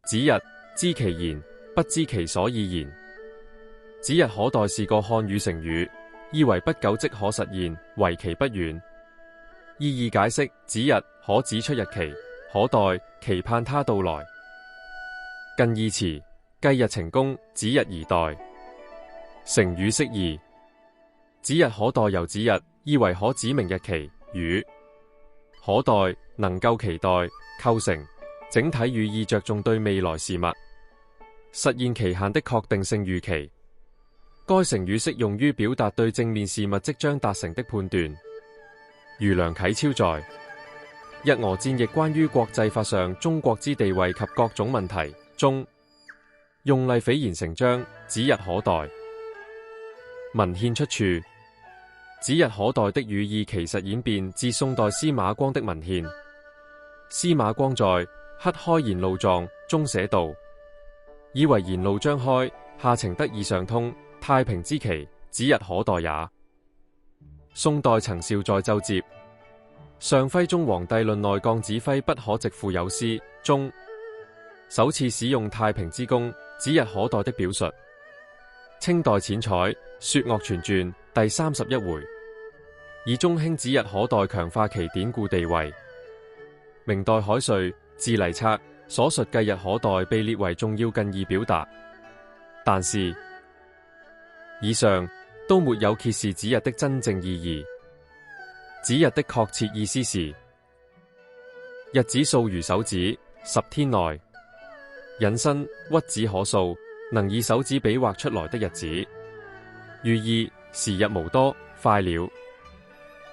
子日，知其言，不知其所以言。指日可待是個漢語成語，意為不久即可實現，為期不遠。意義解釋：指日可指出日期，可待期盼它到來。近義詞：計日成功，指日而待。成語釋義：指日可待由指日，意為可指明日期，語可待能夠期待，構成整體語意着重對未來事物實現期限的確定性預期。該成語適用於表達對正面事物即將達成的判斷。如梁啟超在《日俄戰役關於國際法上中國之地位及各種問題》中，用例斐然成章，指日可待。文獻出處：指日可待的語意其實演變自宋代司馬光的文獻。司馬光在《乞開言路狀》中寫道：以為言路將開，下情得以上通，太平之期，指日可待也。宋代陳紹在奏摺《上徽宗皇帝論內閣指揮不可直付有司》中，首次使用太平之功，指日可待的表述。清代淺彩《說岳全傳》第31回，以中興指日可待強化其典故地位。明代海瑞《字黎冊》所述計日可待被列為重要近義表達，但是以上都沒有揭示指日的真正意義。指日的確切意思是日子數如手指，10天內引申屈指可數，能以手指比劃出來的日子，寓意時日無多，快了。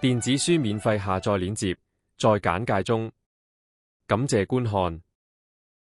電子書免費下載鏈接在簡介中。感謝觀看。